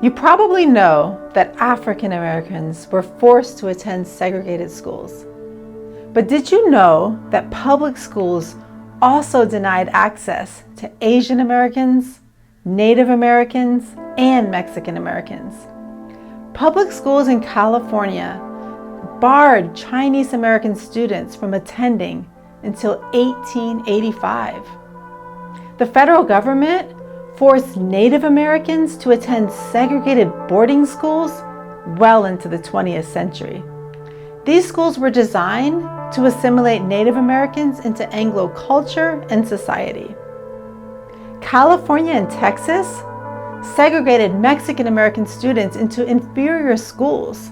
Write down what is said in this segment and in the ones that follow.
You probably know that African Americans were forced to attend segregated schools. But did you know that public schools also denied access to Asian Americans, Native Americans, and Mexican Americans? Public schools in California barred Chinese American students from attending until 1885. The federal government forced Native Americans to attend segregated boarding schools well into the 20th century. These schools were designed to assimilate Native Americans into Anglo culture and society. California and Texas segregated Mexican American students into inferior schools.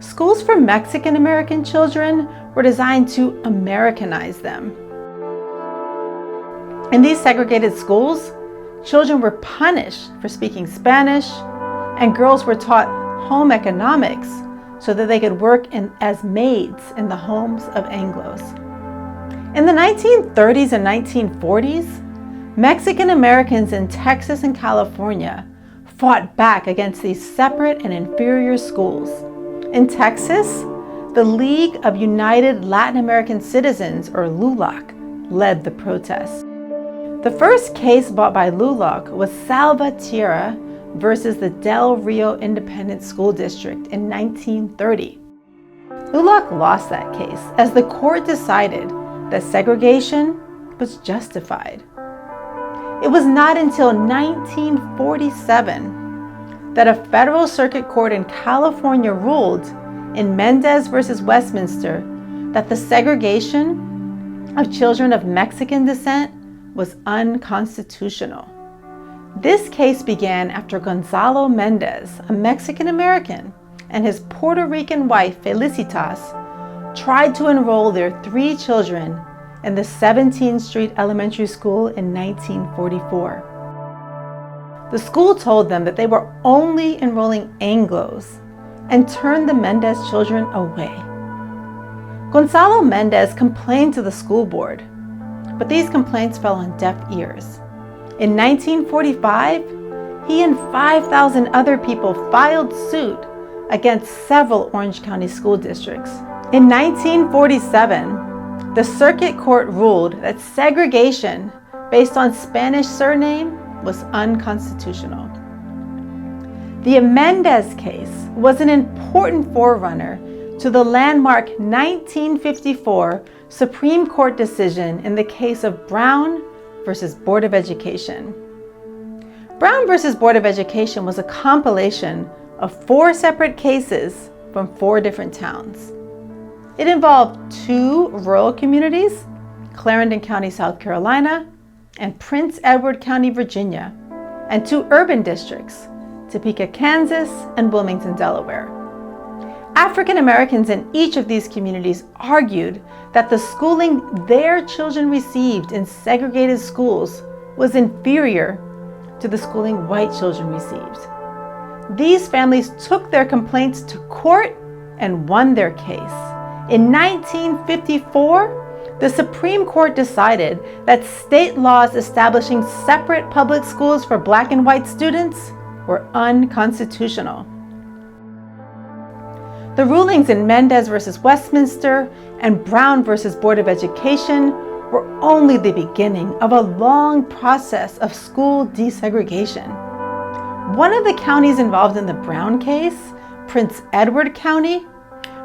Schools for Mexican American children were designed to Americanize them. In these segregated schools, children were punished for speaking Spanish, and girls were taught home economics so that they could work as maids in the homes of Anglos. In the 1930s and 1940s, Mexican Americans in Texas and California fought back against these separate and inferior schools. In Texas, the League of United Latin American Citizens, or LULAC, led the protests. The first case brought by LULAC was Salvatierra versus the Del Rio Independent School District in 1930. LULAC lost that case as the court decided that segregation was justified. It was not until 1947 that a federal circuit court in California ruled in Mendez versus Westminster that the segregation of children of Mexican descent was unconstitutional. This case began after Gonzalo Mendez, a Mexican American, and his Puerto Rican wife, Felicitas, tried to enroll their 3 children in the 17th Street Elementary School in 1944. The school told them that they were only enrolling Anglos and turned the Mendez children away. Gonzalo Mendez complained to the school board, but these complaints fell on deaf ears. In 1945, he and 5,000 other people filed suit against several Orange County school districts. In 1947, the circuit court ruled that segregation based on Spanish surname was unconstitutional. The Mendez case was an important forerunner to the landmark 1954 Supreme Court decision in the case of Brown versus Board of Education. Brown versus Board of Education was a compilation of 4 separate cases from 4 different towns. It involved 2 rural communities, Clarendon County, South Carolina, and Prince Edward County, Virginia, and 2 urban districts, Topeka, Kansas, and Wilmington, Delaware. African Americans in each of these communities argued that the schooling their children received in segregated schools was inferior to the schooling white children received. These families took their complaints to court and won their case. In 1954, the Supreme Court decided that state laws establishing separate public schools for Black and white students were unconstitutional. The rulings in Mendez versus Westminster and Brown versus Board of Education were only the beginning of a long process of school desegregation. One of the counties involved in the Brown case, Prince Edward County,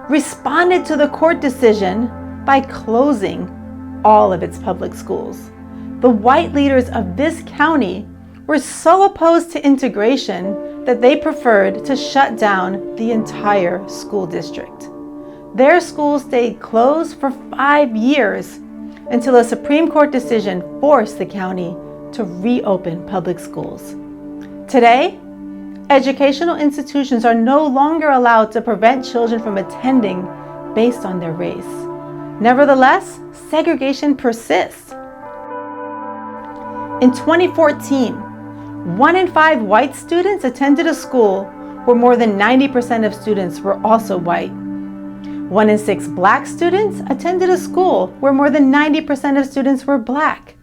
responded to the court decision by closing all of its public schools. The white leaders of this county were so opposed to integration that they preferred to shut down the entire school district. Their schools stayed closed for 5 years until a Supreme Court decision forced the county to reopen public schools. Today, educational institutions are no longer allowed to prevent children from attending based on their race. Nevertheless, segregation persists. In 2014, 1 in 5 white students attended a school where more than 90% of students were also white. 1 in 6 Black students attended a school where more than 90% of students were Black.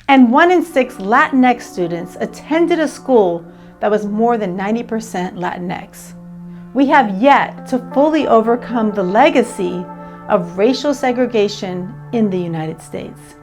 And 1 in 6 Latinx students attended a school that was more than 90% Latinx. We have yet to fully overcome the legacy of racial segregation in the United States.